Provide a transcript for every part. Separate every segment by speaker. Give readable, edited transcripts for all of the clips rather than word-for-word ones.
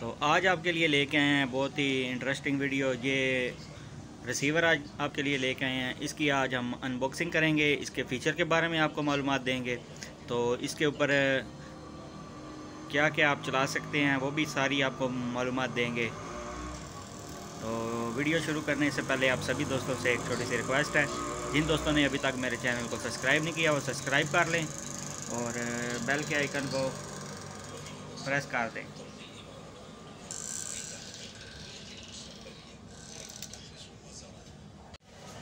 Speaker 1: तो आज आपके लिए लेके आए हैं बहुत ही इंटरेस्टिंग वीडियो। ये रिसीवर आज आपके लिए लेके आए हैं। इसकी आज हम अनबॉक्सिंग करेंगे, इसके फ़ीचर के बारे में आपको मालूमात देंगे। तो इसके ऊपर क्या क्या आप चला सकते हैं वो भी सारी आपको मालूमात देंगे। तो वीडियो शुरू करने से पहले आप सभी दोस्तों से एक छोटी सी रिक्वेस्ट है, जिन दोस्तों ने अभी तक मेरे चैनल को सब्सक्राइब नहीं किया वो सब्सक्राइब कर लें और बेल के आइकन को प्रेस कर दें।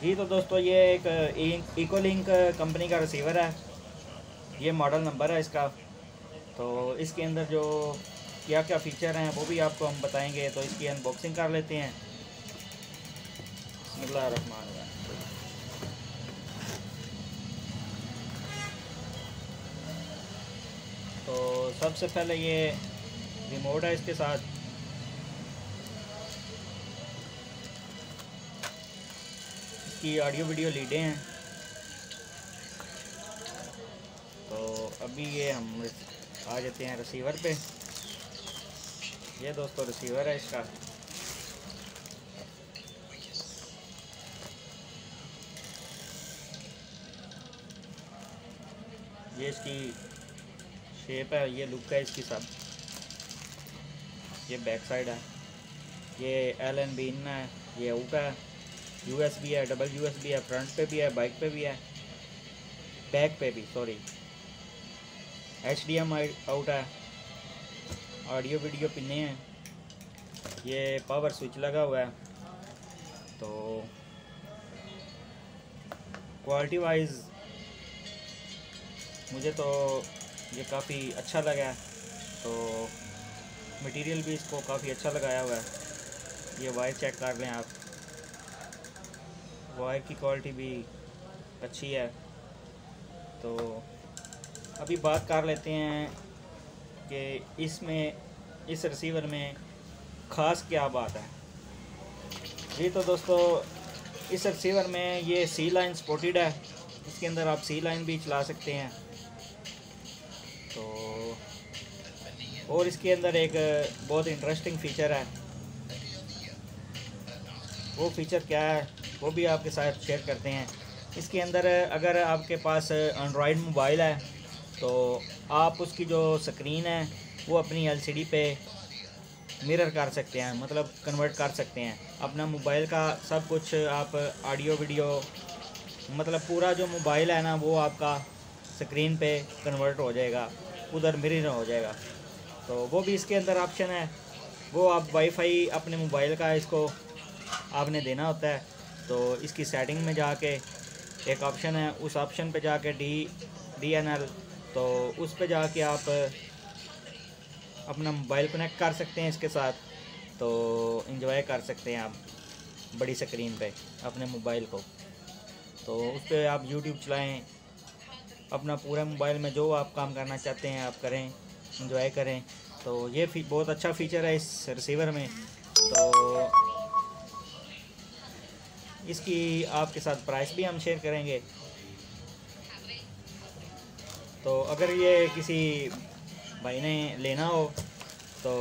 Speaker 1: जी तो दोस्तों ये एक इकोलिंक कंपनी का रिसीवर है, ये मॉडल नंबर है इसका। तो इसके अंदर जो क्या क्या फ़ीचर हैं वो भी आपको हम बताएंगे। तो इसकी अनबॉक्सिंग कर लेते हैं। बिस्मिल्लाहिर्रहमानिर्रहीम। तो सबसे पहले ये रिमोट है, इसके साथ की ऑडियो वीडियो लीडें हैं। तो अभी ये हम आ जाते हैं रिसीवर पे। ये दोस्तों रिसीवर है इसका। ये इसकी शेप है, ये लुक है इसकी सब। ये बैक साइड है, ये LNB इन है, ये आउट है, USB है, डबल USB है, फ्रंट पे भी है, बैक पे भी है, बैक पे भी सॉरी। HDMI आउट है, ऑडियो वीडियो पिने हैं, ये पावर स्विच लगा हुआ है। तो क्वालिटी वाइज मुझे तो ये काफ़ी अच्छा लगा। तो मटेरियल भी इसको काफ़ी अच्छा लगाया हुआ है। ये वायर चेक कर लें आप, वायर की क्वालिटी भी अच्छी है। तो अभी बात कर लेते हैं कि इस रिसीवर में ख़ास क्या बात है। जी तो दोस्तों इस रिसीवर में ये C लाइन सपोर्टेड है। इसके अंदर आप C लाइन भी चला सकते हैं। तो और इसके अंदर एक बहुत इंटरेस्टिंग फ़ीचर है। वो फ़ीचर क्या है वो भी आपके साथ शेयर करते हैं। इसके अंदर अगर आपके पास एंड्रॉयड मोबाइल है तो आप उसकी जो स्क्रीन है वो अपनी LCD पे मिरर कर सकते हैं, मतलब कन्वर्ट कर सकते हैं। अपना मोबाइल का सब कुछ आप ऑडियो वीडियो, मतलब पूरा जो मोबाइल है ना वो आपका स्क्रीन पे कन्वर्ट हो जाएगा, उधर मिरर हो जाएगा। तो वो भी इसके अंदर ऑप्शन है। वो आप वाईफाई अपने मोबाइल का इसको आपने देना होता है। तो इसकी सेटिंग में जाके एक ऑप्शन है, उस ऑप्शन पे जाके DNL, तो उस पे जाके आप अपना मोबाइल कनेक्ट कर सकते हैं इसके साथ। तो एंजॉय कर सकते हैं आप बड़ी स्क्रीन पे अपने मोबाइल को। तो उस पर आप YouTube चलाएं, अपना पूरा मोबाइल में जो आप काम करना चाहते हैं आप करें, एंजॉय करें। तो ये बहुत अच्छा फ़ीचर है इस रिसीवर में। तो इसकी आपके साथ प्राइस भी हम शेयर करेंगे। तो अगर ये किसी भाई ने लेना हो तो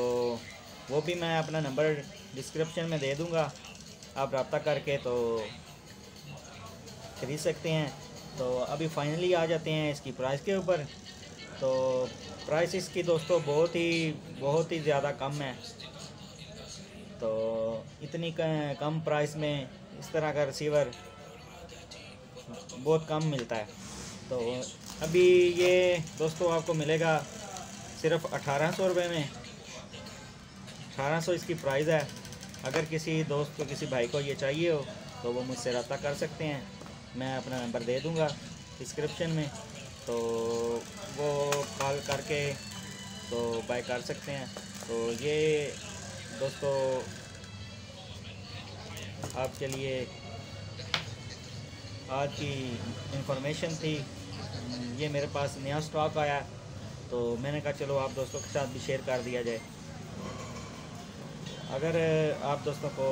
Speaker 1: वो भी मैं अपना नंबर डिस्क्रिप्शन में दे दूँगा, आप रब्ता करके तो खरीद सकते हैं। तो अभी फाइनली आ जाते हैं इसकी प्राइस के ऊपर। तो प्राइस इसकी दोस्तों बहुत ही ज़्यादा कम है। तो इतनी कम प्राइस में इस तरह का रिसीवर बहुत कम मिलता है। तो अभी ये दोस्तों आपको मिलेगा सिर्फ 1800 रुपये में। 1800 इसकी प्राइस है। अगर किसी दोस्त को, किसी भाई को ये चाहिए हो तो वो मुझसे रब्ता कर सकते हैं। मैं अपना नंबर दे दूँगा डिस्क्रिप्शन में, तो वो कॉल करके तो बाय कर सकते हैं। तो ये दोस्तों आपके लिए आज की इंफॉर्मेशन थी। ये मेरे पास नया स्टॉक आया तो मैंने कहा चलो आप दोस्तों के साथ भी शेयर कर दिया जाए। अगर आप दोस्तों को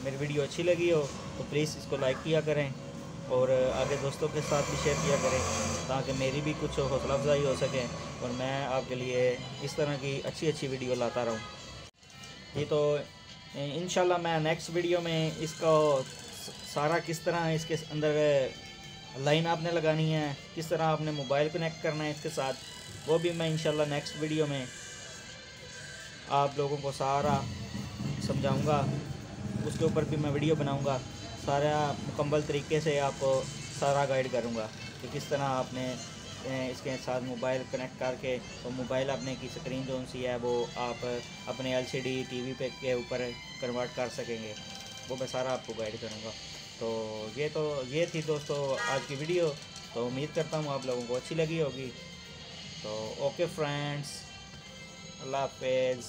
Speaker 1: मेरी वीडियो अच्छी लगी हो तो प्लीज़ इसको लाइक किया करें और आगे दोस्तों के साथ भी शेयर किया करें ताकि मेरी भी कुछ हौसला अफजाई हो सके और मैं आपके लिए इस तरह की अच्छी अच्छी वीडियो लाता रहूँ। ये तो इंशाल्लाह मैं नेक्स्ट वीडियो में इसको सारा किस तरह इसके अंदर लाइन आपने लगानी है, किस तरह आपने मोबाइल कनेक्ट करना है इसके साथ, वो भी मैं इंशाल्लाह नेक्स्ट वीडियो में आप लोगों को सारा समझाऊंगा। उसके ऊपर भी मैं वीडियो बनाऊंगा, सारा मुकम्मल तरीके से आपको सारा गाइड करूंगा कि किस तरह आपने इसके साथ मोबाइल कनेक्ट करके तो मोबाइल अपने की स्क्रीन जो सी है वो आप अपने एलसीडी टीवी पे के ऊपर कन्वर्ट कर सकेंगे, वो मैं सारा आपको गाइड करूंगा। तो ये थी दोस्तों आज की वीडियो। तो उम्मीद करता हूँ आप लोगों को अच्छी लगी होगी। तो ओके फ्रेंड्स, अल्लाह हाफिज़।